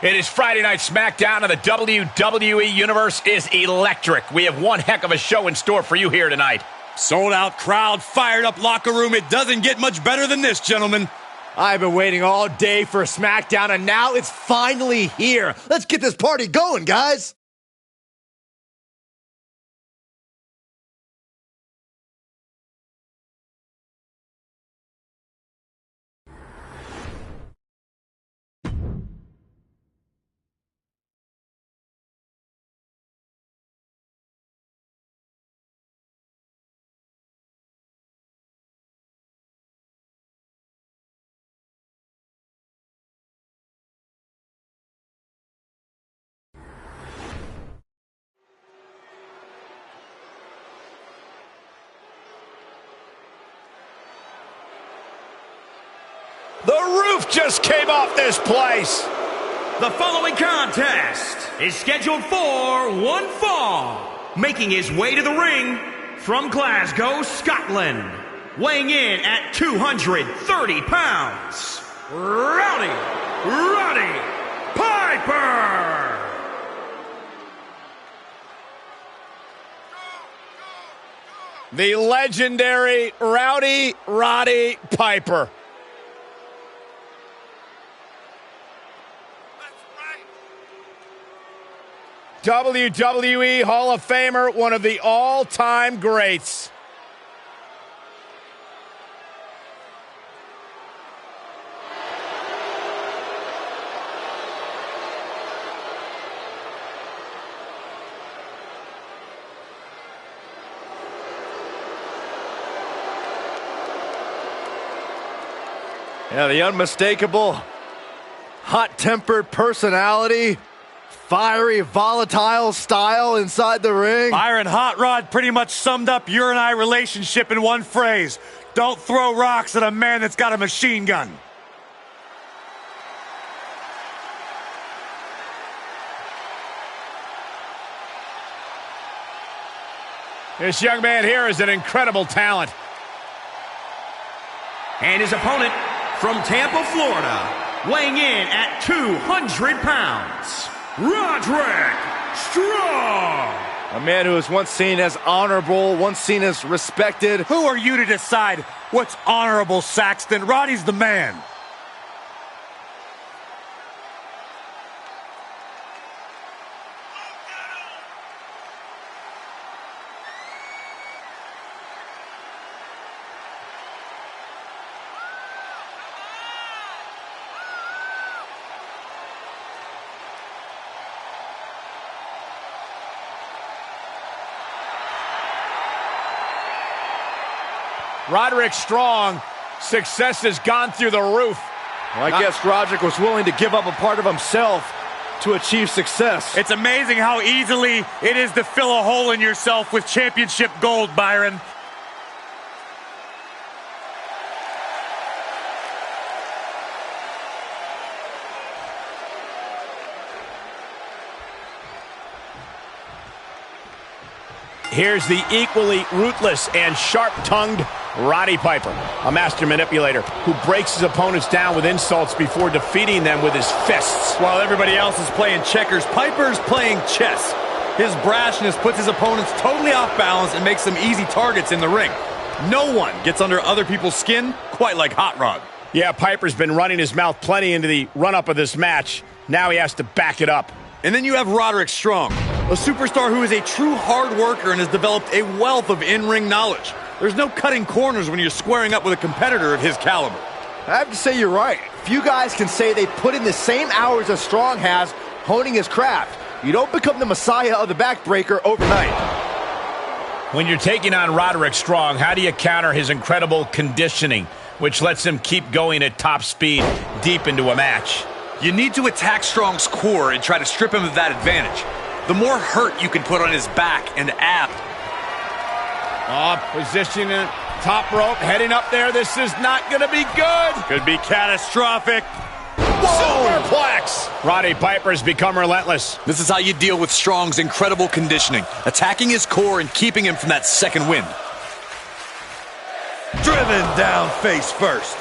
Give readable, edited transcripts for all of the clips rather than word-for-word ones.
It is Friday Night Smackdown, and the WWE Universe is electric. We have one heck of a show in store for you here tonight. Sold out crowd, fired up locker room. It doesn't get much better than this, gentlemen. I've been waiting all day for a Smackdown, and now it's finally here. Let's get this party going, guys. The roof just came off this place. The following contest is scheduled for one fall. Making his way to the ring from Glasgow, Scotland. Weighing in at 230 pounds, Roddy Piper. The legendary Roddy Piper. WWE Hall of Famer, one of the all-time greats. Yeah, the unmistakable, hot-tempered personality. Fiery, volatile style inside the ring. Byron Hot Rod pretty much summed up your and I relationship in one phrase. Don't throw rocks at a man that's got a machine gun. This young man here is an incredible talent. And his opponent from Tampa, Florida, weighing in at 200 pounds. Roderick Strong! A man who was once seen as honorable, once seen as respected. Who are you to decide what's honorable, Saxton? Roddy's the man. Roderick Strong, success has gone through the roof. Well, I guess Roderick was willing to give up a part of himself to achieve success. It's amazing how easily it is to fill a hole in yourself with championship gold, Byron. Here's the equally ruthless and sharp-tongued Roddy Piper, a master manipulator who breaks his opponents down with insults before defeating them with his fists. While everybody else is playing checkers, Piper's playing chess. His brashness puts his opponents totally off balance and makes them easy targets in the ring. No one gets under other people's skin quite like Hot Rod. Yeah, Piper's been running his mouth plenty into the run-up of this match. Now he has to back it up. And then you have Roderick Strong, a superstar who is a true hard worker and has developed a wealth of in-ring knowledge. There's no cutting corners when you're squaring up with a competitor of his caliber. I have to say you're right. Few guys can say they put in the same hours as Strong has honing his craft. You don't become the messiah of the backbreaker overnight. When you're taking on Roderick Strong, how do you counter his incredible conditioning, which lets him keep going at top speed deep into a match? You need to attack Strong's core and try to strip him of that advantage. The more hurt you can put on his back and abs. Positioning top rope, heading up there. This is not going to be good. Could be catastrophic. Superplex! Roddy Piper has become relentless. This is how you deal with Strong's incredible conditioning, attacking his core and keeping him from that second wind. Driven down face first.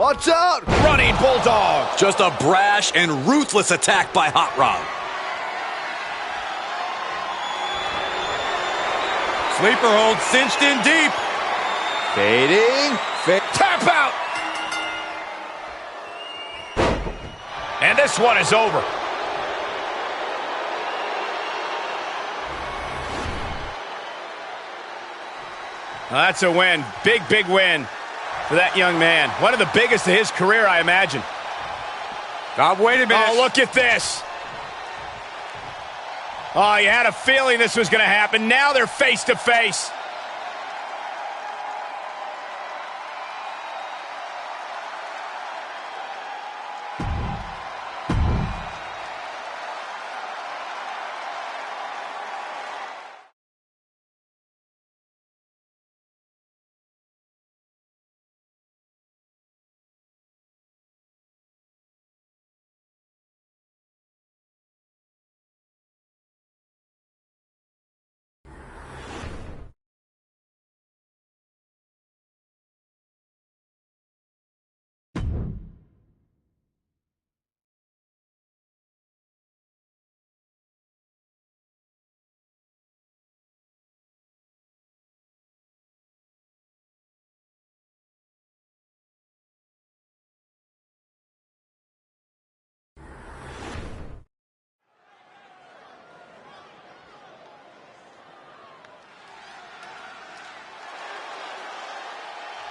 Watch out! Running bulldog. Just a brash and ruthless attack by Hot Rod. Sleeper hold cinched in deep. Fading. Tap out. And this one is over. Well, that's a win. Big, big win for that young man. One of the biggest of his career, I imagine. Wait a minute. Oh, look at this. Oh, you had a feeling this was going to happen. Now they're face to face.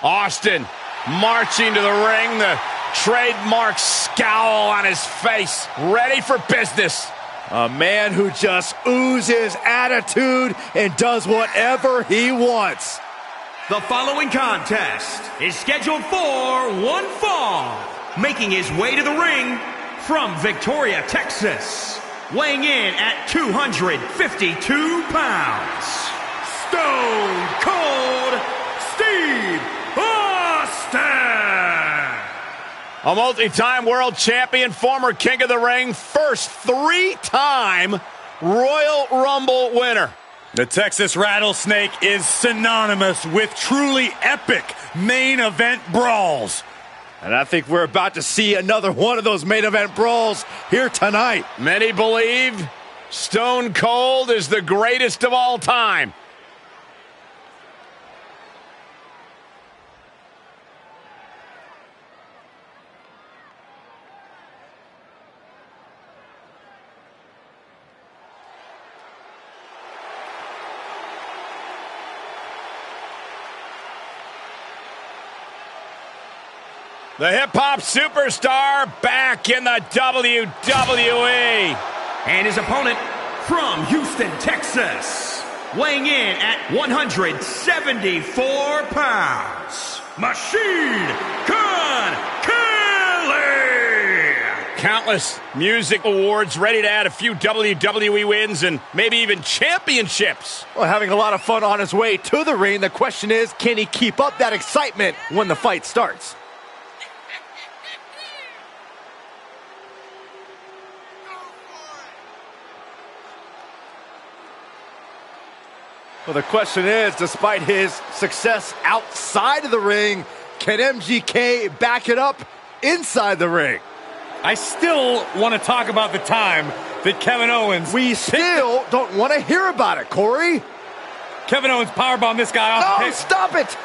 Austin marching to the ring, the trademark scowl on his face, ready for business. A man who just oozes attitude and does whatever he wants. The following contest is scheduled for one fall. Making his way to the ring from Victoria, Texas, weighing in at 252 pounds, Stone Cold Steve Austin! A multi-time world champion, former king of the ring, first three-time Royal Rumble winner. The Texas Rattlesnake is synonymous with truly epic main event brawls. And I think we're about to see another one of those main event brawls here tonight. Many believe Stone Cold is the greatest of all time. The hip-hop superstar back in the WWE. And his opponent from Houston, Texas, weighing in at 174 pounds, Machine Gun Kelly! Countless music awards, ready to add a few WWE wins and maybe even championships. Well, having a lot of fun on his way to the ring. The question is, can he keep up that excitement when the fight starts? Well, the question is, despite his success outside of the ring, can MGK back it up inside the ring? I still want to talk about the time that Kevin Owens... We still don't want to hear about it, Corey. Kevin Owens powerbombed this guy off the No, stop it!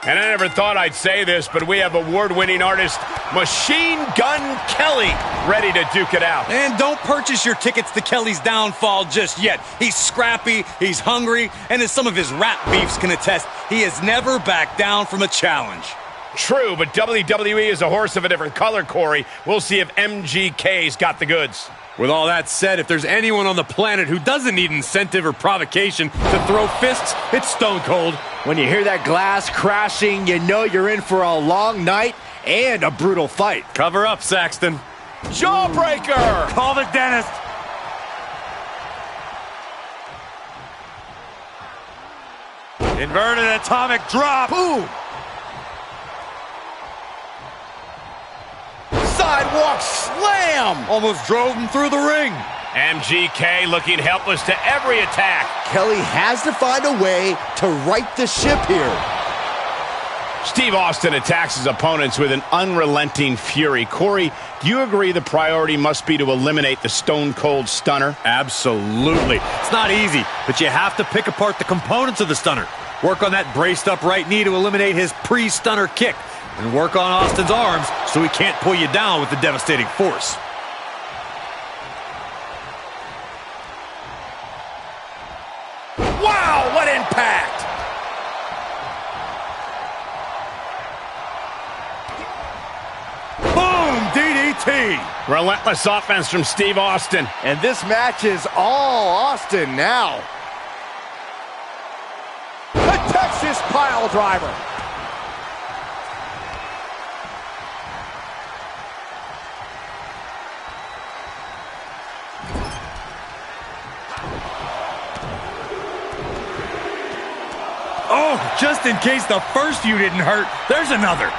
And I never thought I'd say this, but we have award-winning artist Machine Gun Kelly ready to duke it out. And don't purchase your tickets to Kelly's downfall just yet. He's scrappy, he's hungry, and as some of his rap beefs can attest, he has never backed down from a challenge. True, but WWE is a horse of a different color, Corey. We'll see if MGK's got the goods. With all that said, if there's anyone on the planet who doesn't need incentive or provocation to throw fists, it's Stone Cold. When you hear that glass crashing, you know you're in for a long night and a brutal fight. Cover up, Saxton. Jawbreaker! Call the dentist. Inverted atomic drop. Boom! Sidewalk slam! Almost drove him through the ring. MGK looking helpless to every attack. Kelly has to find a way to right the ship here. Steve Austin attacks his opponents with an unrelenting fury. Corey, do you agree the priority must be to eliminate the Stone Cold Stunner? Absolutely. It's not easy, but you have to pick apart the components of the stunner. Work on that braced up right knee to eliminate his pre-stunner kick. And work on Austin's arms so he can't pull you down with the devastating force. Wow, what impact! Boom! DDT! Relentless offense from Steve Austin. And this match is all Austin now. The Texas pile driver. Oh, just in case the first few didn't hurt, there's another.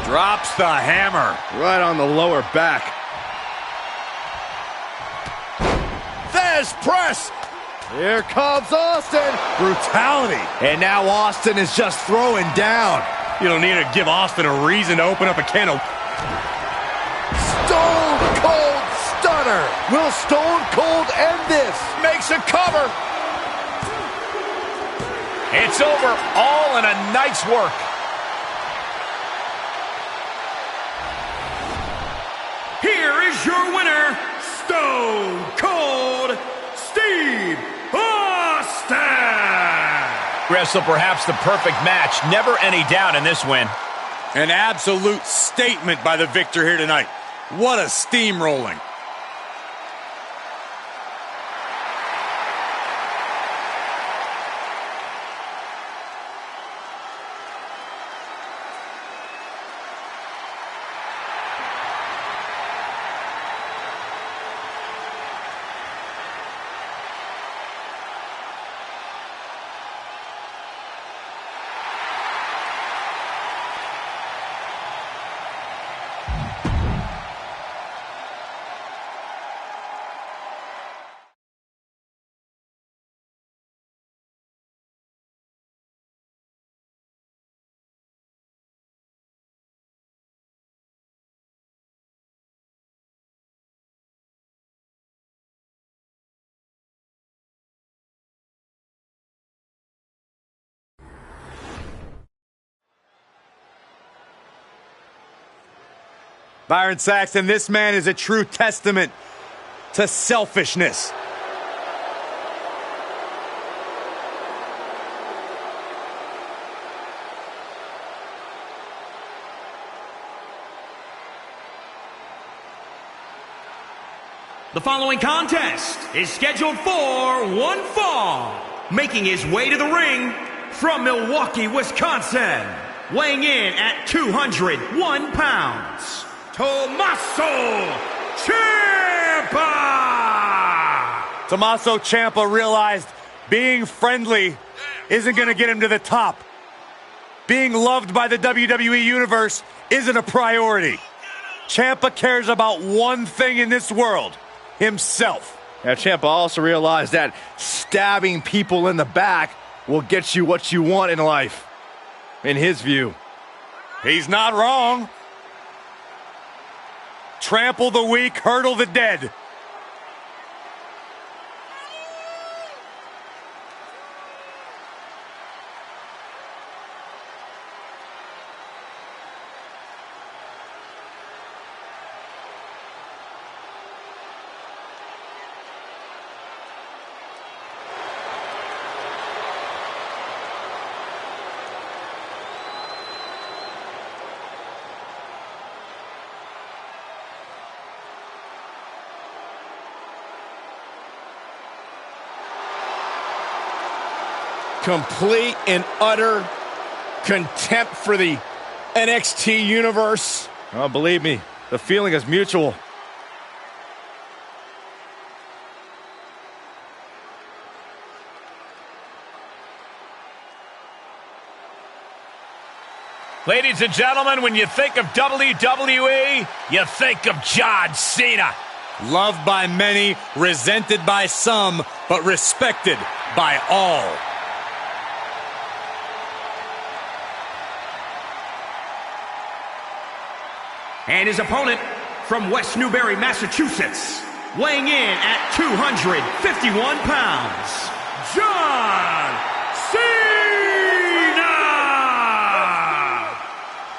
Drops the hammer. Right on the lower back. There's press. Here comes Austin. Brutality. And now Austin is just throwing down. You don't need to give Austin a reason to open up a can of... Stone Cold Stunner. Will Stone Cold end this? Makes a cover. It's over, all in a night's work. Here is your winner, Stone Cold Steve Austin. Wrestle perhaps the perfect match. Never any doubt in this win. An absolute statement by the victor here tonight. What a steamrolling. Byron Saxton, this man is a true testament to selfishness. The following contest is scheduled for one fall. Making his way to the ring from Milwaukee, Wisconsin. Weighing in at 201 pounds. Tommaso Ciampa! Tommaso Ciampa realized being friendly isn't going to get him to the top. Being loved by the WWE Universe isn't a priority. Ciampa cares about one thing in this world, himself. Now, Ciampa also realized that stabbing people in the back will get you what you want in life, in his view. He's not wrong. Trample the weak, hurdle the dead. Complete and utter contempt for the NXT universe. Oh, believe me, the feeling is mutual. Ladies and gentlemen, when you think of WWE, you think of John Cena. Loved by many, resented by some, but respected by all. And his opponent from West Newbury, Massachusetts, weighing in at 251 pounds, John Cena!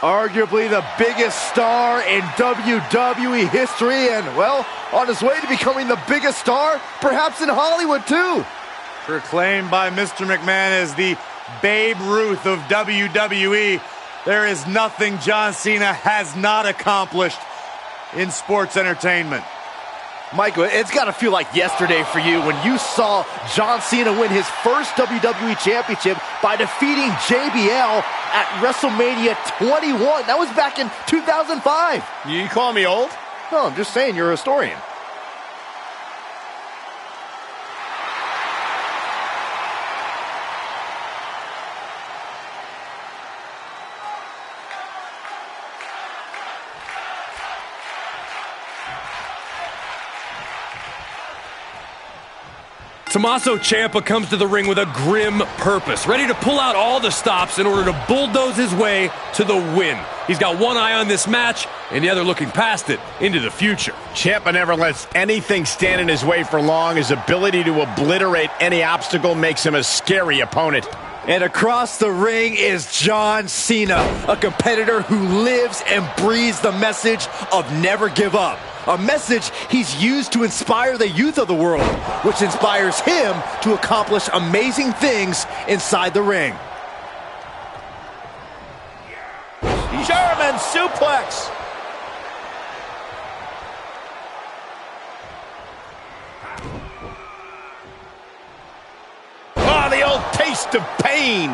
Arguably the biggest star in WWE history and, well, on his way to becoming the biggest star, perhaps in Hollywood too. Proclaimed by Mr. McMahon as the Babe Ruth of WWE, there is nothing John Cena has not accomplished in sports entertainment. Michael, it's got to feel like yesterday for you when you saw John Cena win his first WWE Championship by defeating JBL at WrestleMania 21. That was back in 2005. You call me old? No, I'm just saying you're a historian. Tommaso Ciampa comes to the ring with a grim purpose, ready to pull out all the stops in order to bulldoze his way to the win. He's got one eye on this match, and the other looking past it into the future. Ciampa never lets anything stand in his way for long. His ability to obliterate any obstacle makes him a scary opponent. And across the ring is John Cena, a competitor who lives and breathes the message of never give up. A message he's used to inspire the youth of the world, which inspires him to accomplish amazing things inside the ring. German suplex. Oh, the old taste of pain.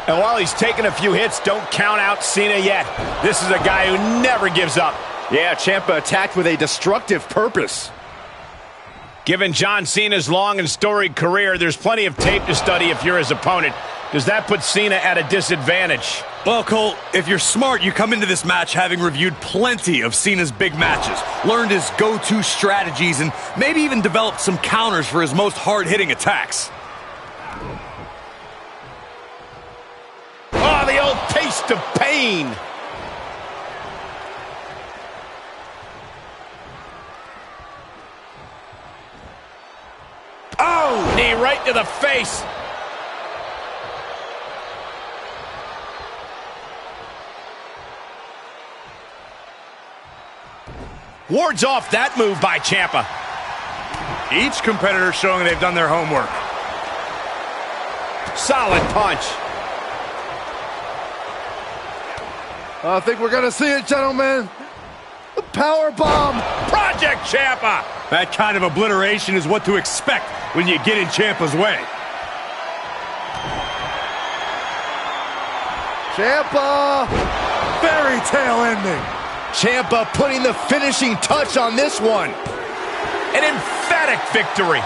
And while he's taking a few hits, don't count out Cena yet. This is a guy who never gives up. Yeah, Ciampa attacked with a destructive purpose. Given John Cena's long and storied career, there's plenty of tape to study if you're his opponent. Does that put Cena at a disadvantage? Well, Cole, if you're smart, you come into this match having reviewed plenty of Cena's big matches, learned his go-to strategies, and maybe even developed some counters for his most hard-hitting attacks. Oh, the old taste of pain. Oh, knee right to the face. Wards off that move by Ciampa. Each competitor showing they've done their homework. Solid punch. I think we're gonna see it, gentlemen. The power bomb. Project Ciampa. That kind of obliteration is what to expect when you get in Ciampa's way. Ciampa. Fairy tale ending. Ciampa putting the finishing touch on this one. An emphatic victory.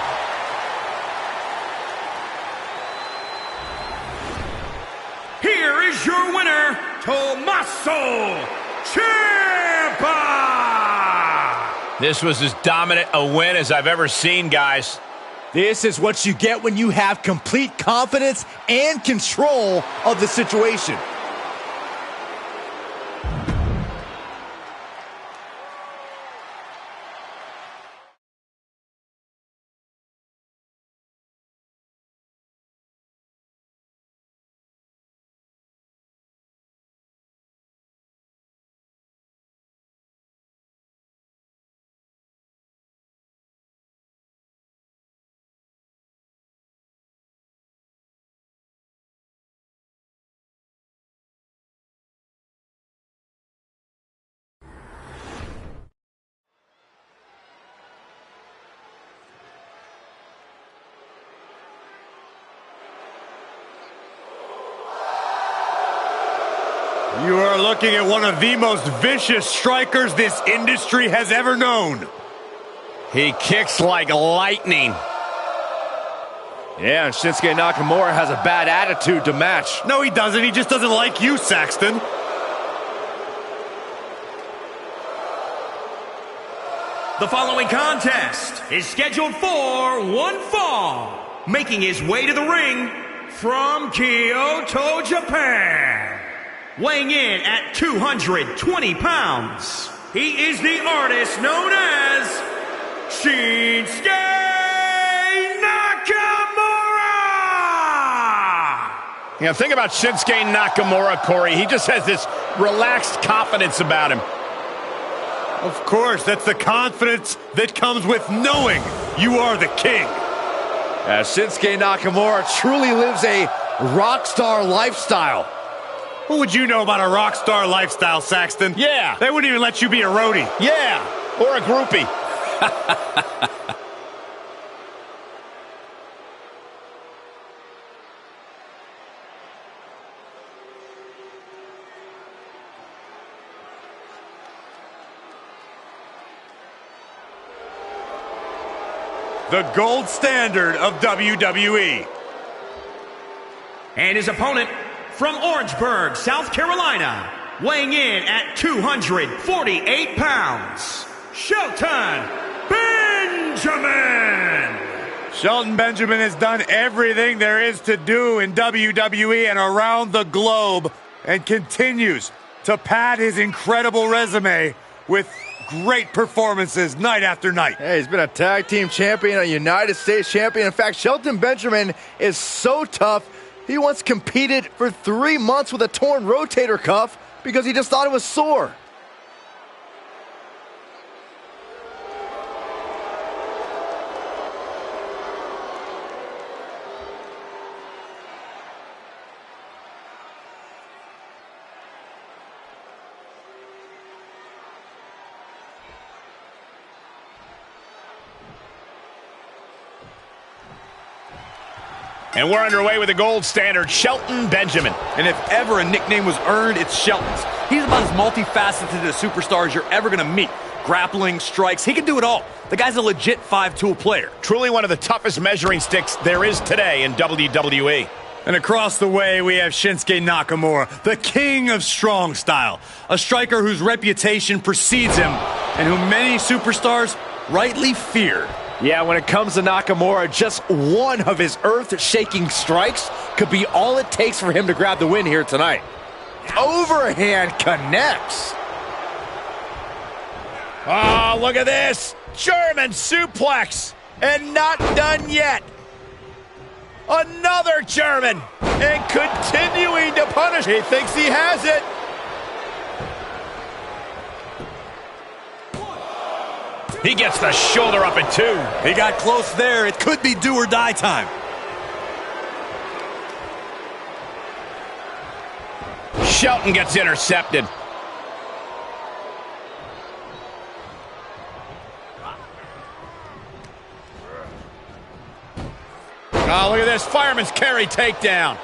Here is your winner, Tommaso Ciampa! This was as dominant a win as I've ever seen, guys. This is what you get when you have complete confidence and control of the situation. You are looking at one of the most vicious strikers this industry has ever known. He kicks like lightning. Yeah, and Shinsuke Nakamura has a bad attitude to match. No, he doesn't. He just doesn't like you, Saxton. The following contest is scheduled for one fall. Making his way to the ring from Kyoto, Japan. Weighing in at 220 pounds. He is the artist known as Shinsuke Nakamura! You know, think about Shinsuke Nakamura, Corey. He just has this relaxed confidence about him. Of course, that's the confidence that comes with knowing you are the king. Shinsuke Nakamura truly lives a rock star lifestyle. What would you know about a rock star lifestyle, Saxton? Yeah. They wouldn't even let you be a roadie. Yeah, or a groupie. The gold standard of WWE. And his opponent from Orangeburg, South Carolina, weighing in at 248 pounds, Shelton Benjamin! Shelton Benjamin has done everything there is to do in WWE and around the globe, and continues to pad his incredible resume with great performances night after night. Hey, he's been a tag team champion, a United States champion. In fact, Shelton Benjamin is so tough, he once competed for 3 months with a torn rotator cuff because he just thought it was sore. And we're underway with the gold standard, Shelton Benjamin. And if ever a nickname was earned, it's Shelton's. He's about as multifaceted a superstar as you're ever going to meet. Grappling, strikes, he can do it all. The guy's a legit 5-tool player. Truly one of the toughest measuring sticks there is today in WWE. And across the way, we have Shinsuke Nakamura, the king of strong style. A striker whose reputation precedes him and whom many superstars rightly fear. Yeah, when it comes to Nakamura, just one of his earth-shaking strikes could be all it takes for him to grab the win here tonight. Overhand connects. Oh, look at this. German suplex. And not done yet. Another German. And continuing to punish. He thinks he has it. He gets the shoulder up at 2. He got close there. It could be do or die time. Shelton gets intercepted. Oh, look at this. Fireman's carry takedown.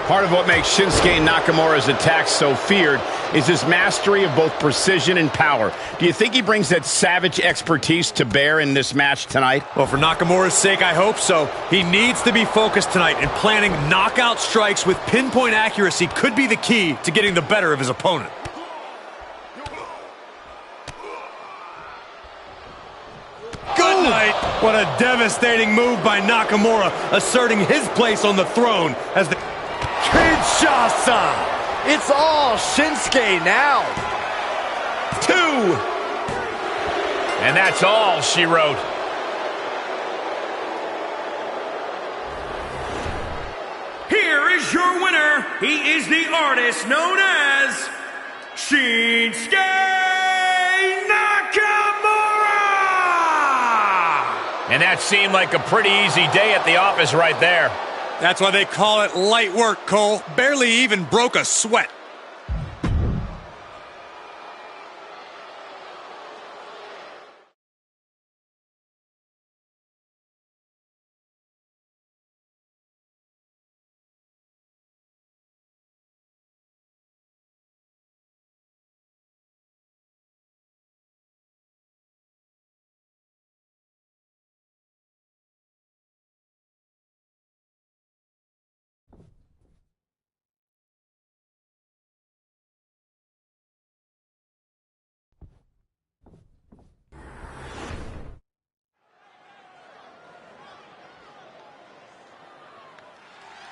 Part of what makes Shinsuke Nakamura's attacks so feared is his mastery of both precision and power. Do you think he brings that savage expertise to bear in this match tonight? Well, for Nakamura's sake, I hope so. He needs to be focused tonight, and planning knockout strikes with pinpoint accuracy could be the key to getting the better of his opponent. Good night. What a devastating move by Nakamura, asserting his place on the throne as the Kinshasa. It's all Shinsuke now. 2. And that's all she wrote. Here is your winner. He is the artist known as Shinsuke Nakamura! And that seemed like a pretty easy day at the office right there. That's why they call it light work, Cole. Barely even broke a sweat.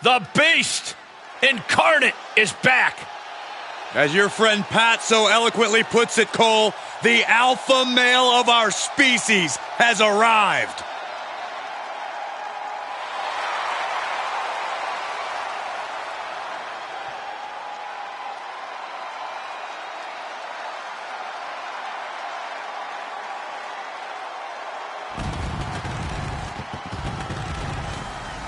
The Beast incarnate is back. As your friend Pat so eloquently puts it, Cole, the alpha male of our species has arrived.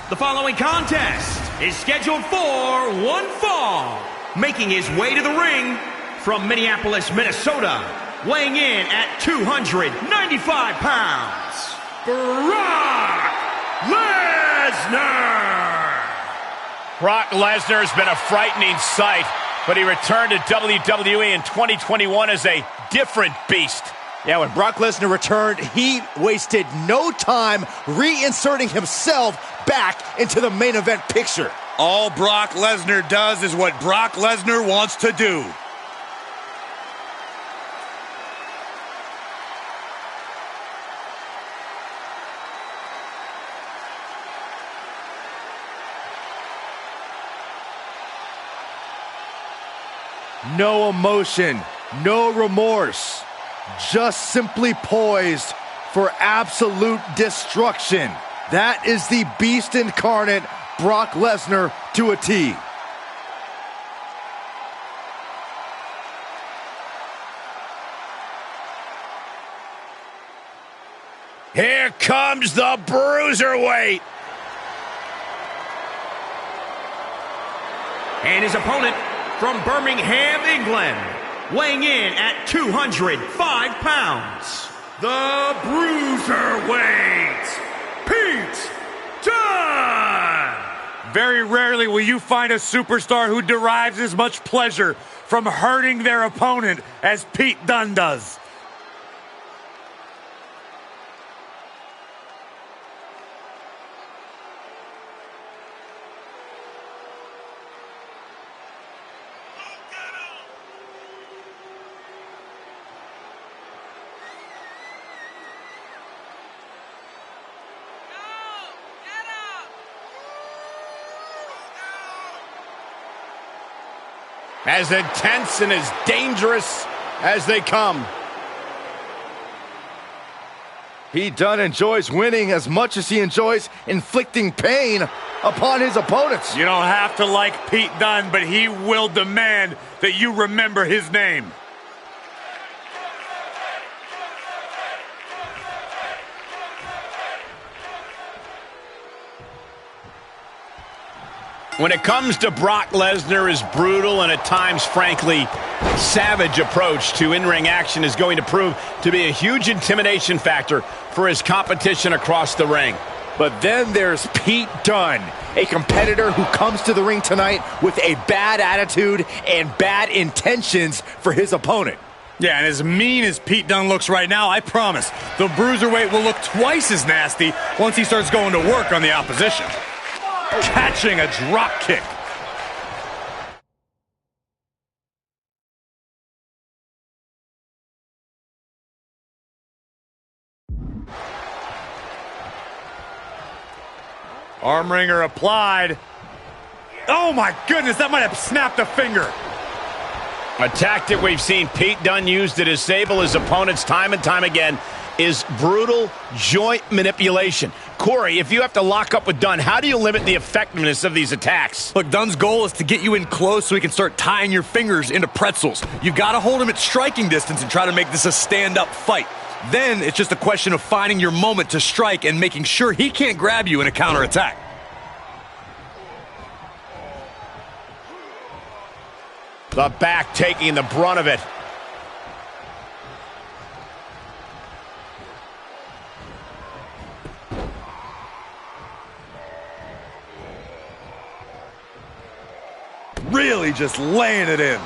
The following contest is scheduled for one fall. Making his way to the ring from Minneapolis, Minnesota, weighing in at 295 pounds, Brock Lesnar! Brock Lesnar has been a frightening sight, but he returned to WWE in 2021 as a different beast. Yeah, when Brock Lesnar returned, he wasted no time reinserting himself back into the main event picture. All Brock Lesnar does is what Brock Lesnar wants to do. No emotion, no remorse, just simply poised for absolute destruction. That is the beast incarnate, Brock Lesnar, to a T. Here comes the Bruiserweight. And his opponent from Birmingham, England, weighing in at 205 pounds, the Bruiserweight, Pete Dunne! Very rarely will you find a superstar who derives as much pleasure from hurting their opponent as Pete Dunne does. As intense and as dangerous as they come. Pete Dunne enjoys winning as much as he enjoys inflicting pain upon his opponents. You don't have to like Pete Dunne, but he will demand that you remember his name. When it comes to Brock Lesnar, his brutal and at times, frankly, savage approach to in-ring action is going to prove to be a huge intimidation factor for his competition across the ring. But then there's Pete Dunne, a competitor who comes to the ring tonight with a bad attitude and bad intentions for his opponent. Yeah, and as mean as Pete Dunne looks right now, I promise, the Bruiserweight will look twice as nasty once he starts going to work on the opposition. Catching a drop kick. Arm wringer applied. Oh my goodness, that might have snapped a finger. A tactic we've seen Pete Dunne use to disable his opponents time and time again is brutal joint manipulation. Corey, if you have to lock up with Dunne, how do you limit the effectiveness of these attacks? Look, Dunne's goal is to get you in close so he can start tying your fingers into pretzels. You've got to hold him at striking distance and try to make this a stand-up fight. Then it's just a question of finding your moment to strike and making sure he can't grab you in a counterattack. The back taking the brunt of it. Really just laying it in.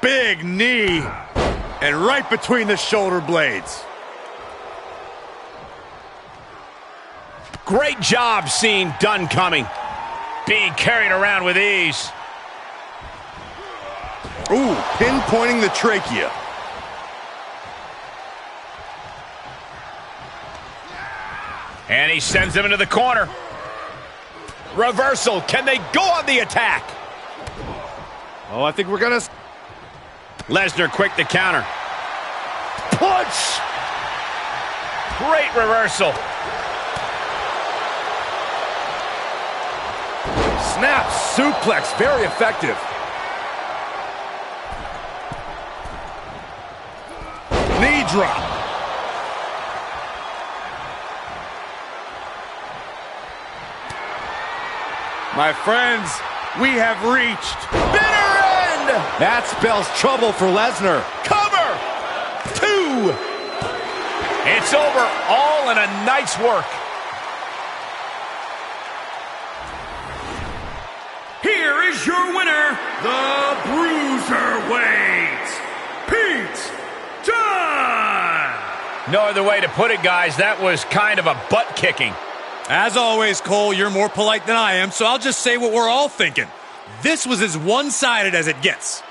Big knee, and right between the shoulder blades. Great job seeing Dunne coming. Being carried around with ease. Ooh, pinpointing the trachea. And he sends him into the corner. Reversal. Can they go on the attack? Oh, I think we're gonna... Lesnar quick to counter. Punch! Great reversal. Snap suplex, very effective. Knee drop. My friends, we have reached Bitter end. That spells trouble for Lesnar. Cover. 2. It's over. All in a night's work. Here is your winner, the Bruiserweight, Pete Dunne! No other way to put it, guys. That was kind of a butt kicking. As always, Cole, you're more polite than I am, so I'll just say what we're all thinking. This was as one-sided as it gets.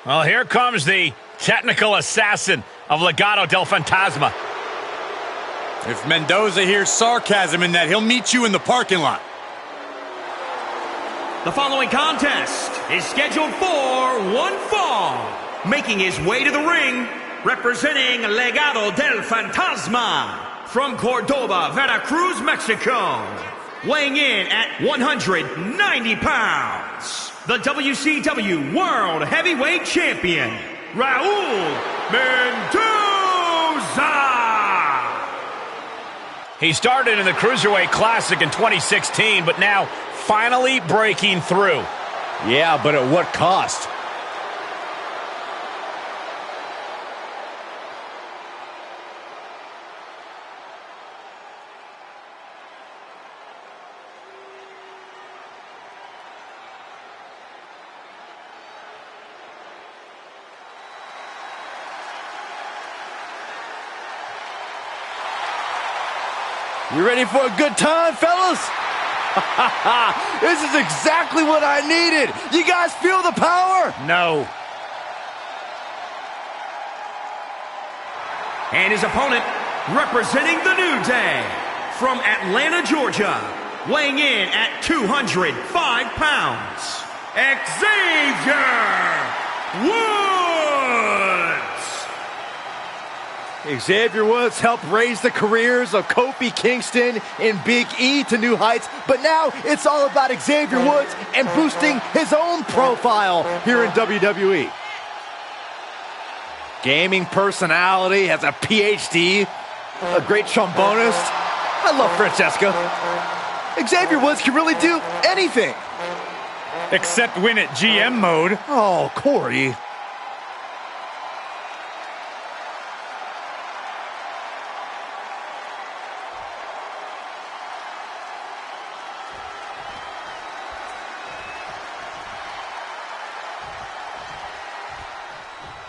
Well, here comes the technical assassin of Legado del Fantasma. If Mendoza hears sarcasm in that, he'll meet you in the parking lot. The following contest is scheduled for one fall. Making his way to the ring, representing Legado del Fantasma from Cordoba, Veracruz, Mexico. Weighing in at 190 pounds, the WCW World Heavyweight Champion, Raul Mendoza. He started in the Cruiserweight Classic in 2016, but now finally breaking through. Yeah, but at what cost? You ready for a good time, fellas? This is exactly what I needed. You guys feel the power? No. And his opponent, representing the New Day, from Atlanta, Georgia, weighing in at 205 pounds, Xavier Woods. Xavier Woods helped raise the careers of Kofi Kingston and Big E to new heights, but now it's all about Xavier Woods and boosting his own profile here in WWE. Gaming personality, has a PhD, a great trombonist. I love Francesca. Xavier Woods can really do anything. except win at GM mode. Oh, Corey.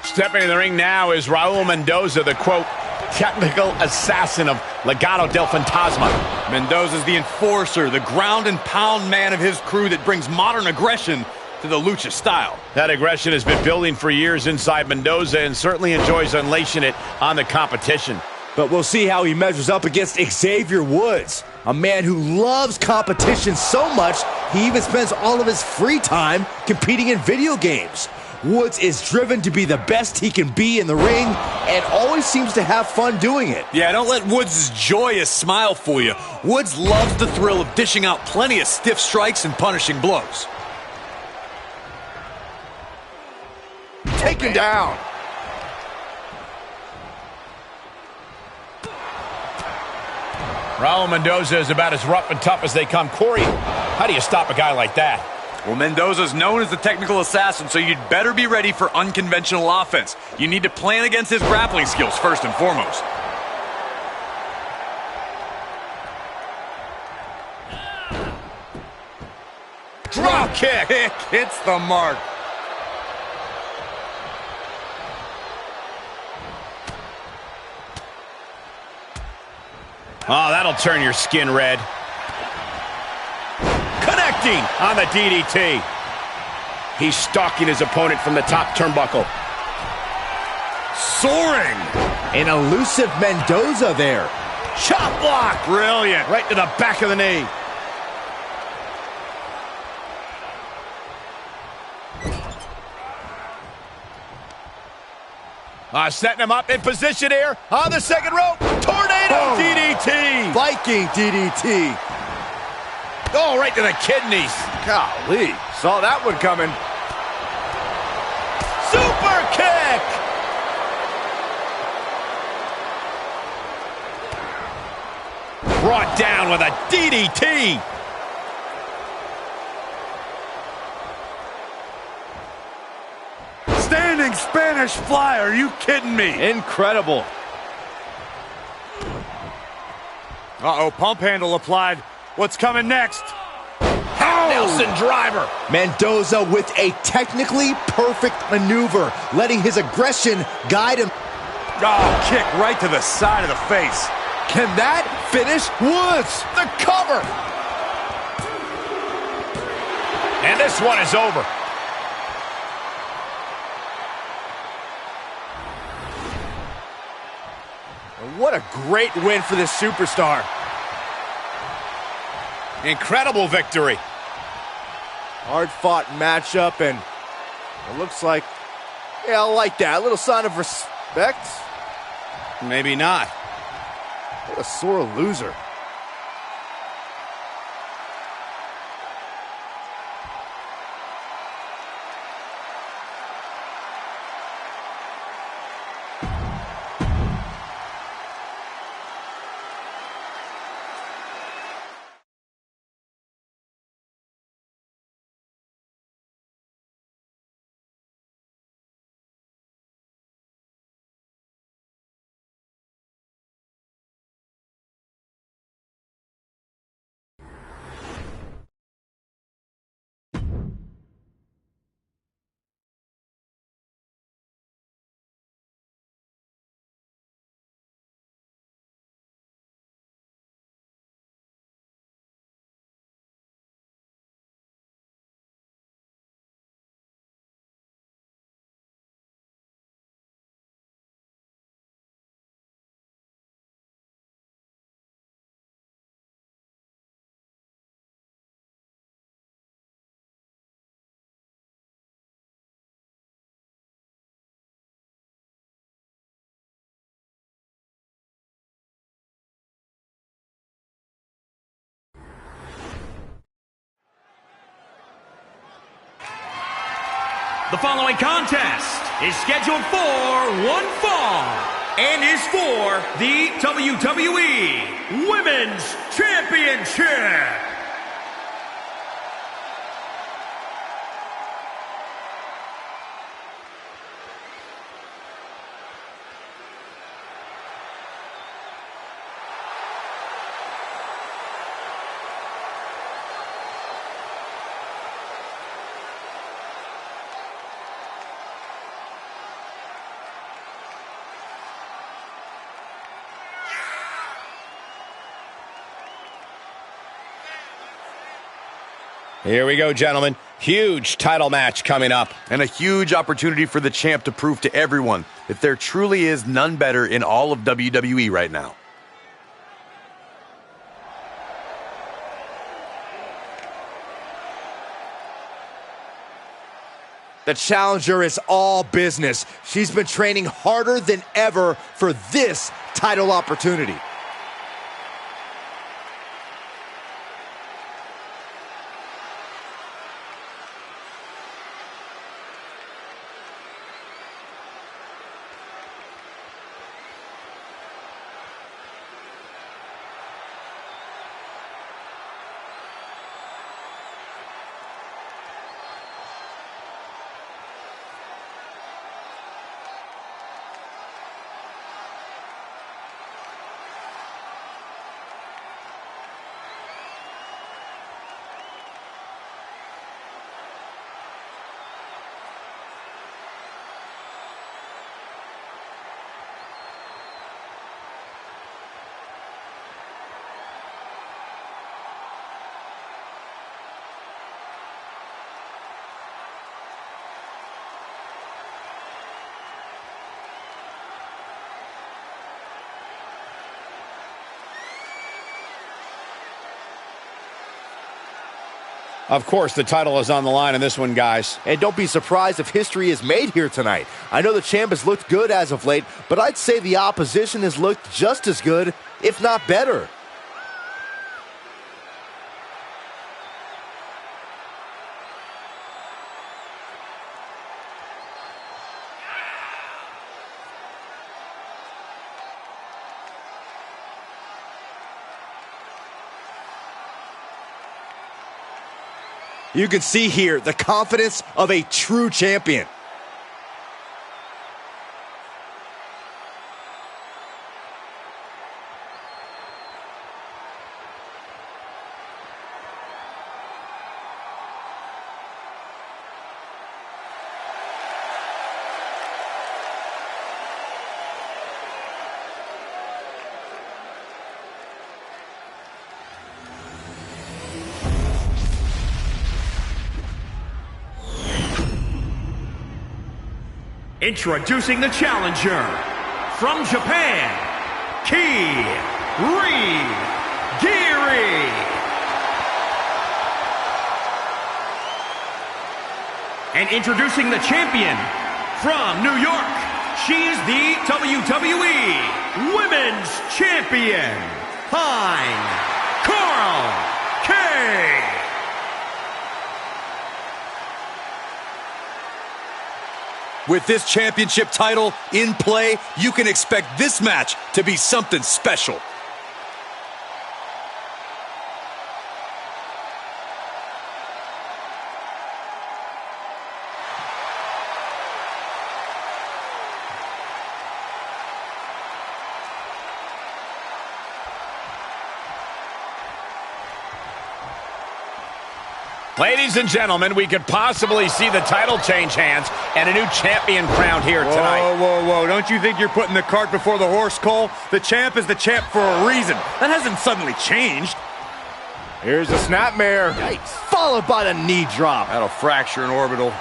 Stepping in the ring now is Raul Mendoza, the, quote, technical assassin of Legado del Fantasma. Mendoza's the enforcer, the ground and pound man of his crew that brings modern aggression to the lucha style. That aggression has been building for years inside Mendoza and certainly enjoys unleashing it on the competition. But we'll see how he measures up against Xavier Woods, a man who loves competition so much he even spends all of his free time competing in video games. Woods is driven to be the best he can be in the ring and always seems to have fun doing it. Yeah, don't let Woods' joyous smile fool you. Woods loves the thrill of dishing out plenty of stiff strikes and punishing blows. Taken down. Raul Mendoza is about as rough and tough as they come. Corey, how do you stop a guy like that? Well, Mendoza's known as the technical assassin, so you'd better be ready for unconventional offense. You need to plan against his grappling skills first and foremost. Drop kick. Kick hits the mark. Oh, that'll turn your skin red. Connecting on the DDT. He's stalking his opponent from the top turnbuckle. Soaring. An elusive Mendoza there. Chop block. Brilliant. Right to the back of the knee. Setting him up in position here on the second rope. Tornado DDT. Viking DDT. Oh, right to the kidneys. Golly, saw that one coming. Super kick. Brought down with a DDT. Standing Spanish fly. Are you kidding me? Incredible. Uh-oh, pump handle applied. What's coming next? Nelson driver. Mendoza with a technically perfect maneuver, letting his aggression guide him. Oh, kick right to the side of the face. Can that finish Woods? The cover. And this one is over. What a great win for this superstar. Incredible victory. Hard-fought matchup, and it looks like, yeah, I like that. A little sign of respect. Maybe not. What a sore loser. The following contest is scheduled for one fall and is for the WWE Women's Championship. Here we go, gentlemen. Huge title match coming up. And a huge opportunity for the champ to prove to everyone that there truly is none better in all of WWE right now. The challenger is all business. She's been training harder than ever for this title opportunity. Of course, the title is on the line in this one, guys. And don't be surprised if history is made here tonight. I know the champ has looked good as of late, but I'd say the opposition has looked just as good, if not better. You can see here the confidence of a true champion. Introducing the challenger from Japan, Kirigiri. And introducing the champion from New York, she's the WWE Women's Champion, Coral K. With this championship title in play, you can expect this match to be something special. Ladies and gentlemen, we could possibly see the title change hands and a new champion crowned here tonight. Whoa, whoa, whoa. Don't you think you're putting the cart before the horse, Cole? The champ is the champ for a reason. That hasn't suddenly changed. Here's a snapmare. Yikes. Followed by the knee drop. That'll fracture an orbital.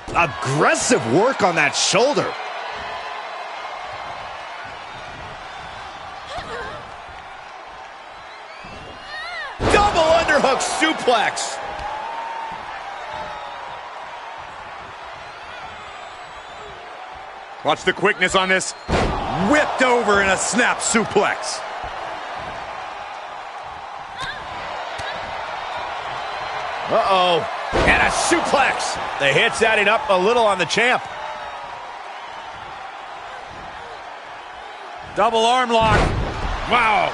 Aggressive work on that shoulder. Double underhook suplex. Watch the quickness on this. Whipped over in a snap suplex. Uh-oh. And a suplex. The hit's adding up a little on the champ. Double arm lock. Wow.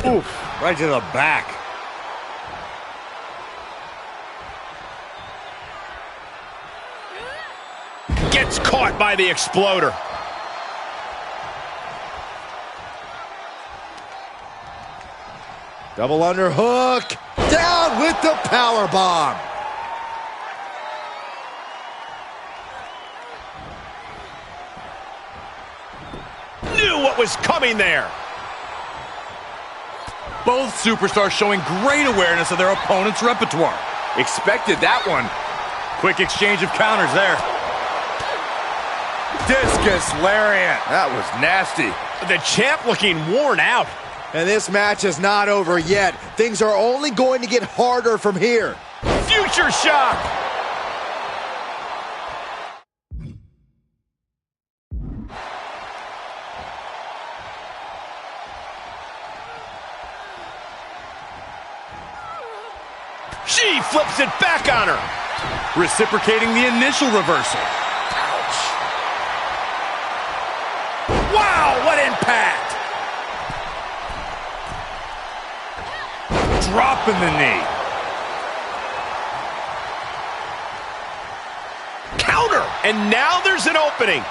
Oof, right to the back. Gets caught by the exploder. Double underhook. Down with the power bomb. Knew what was coming there. Both superstars showing great awareness of their opponent's repertoire. Expected that one. Quick exchange of counters there. Discus lariat. That was nasty. The champ looking worn out. And this match is not over yet. Things are only going to get harder from here. Future shock. She flips it back on her. Reciprocating the initial reversal. Ouch. Wow, what impact. Dropping the knee. Counter. And now there's an opening.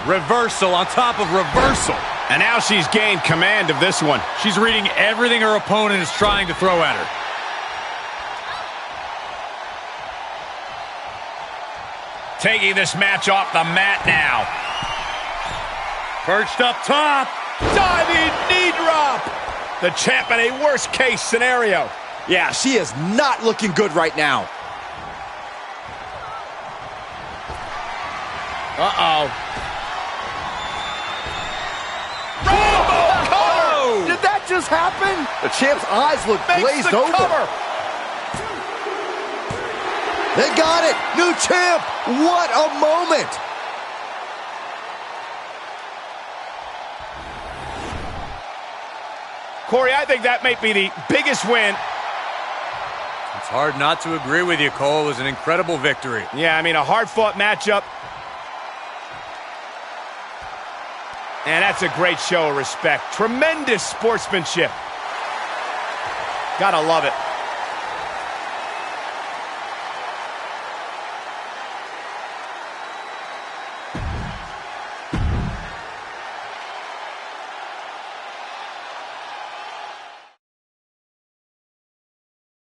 Reversal on top of reversal. And now she's gained command of this one. She's reading everything her opponent is trying to throw at her. Taking this match off the mat now. Perched up top. Diving knee drop. The champ in a worst case scenario. Yeah, she is not looking good right now. Uh-oh. Rainbow cover! Did that just happen? The champ's eyes look Makes glazed the over. cover. They got it! New champ! What a moment! Corey, I think that may be the biggest win. It's hard not to agree with you, Cole. It was an incredible victory. Yeah, I mean, a hard-fought matchup. And that's a great show of respect. Tremendous sportsmanship. Gotta love it.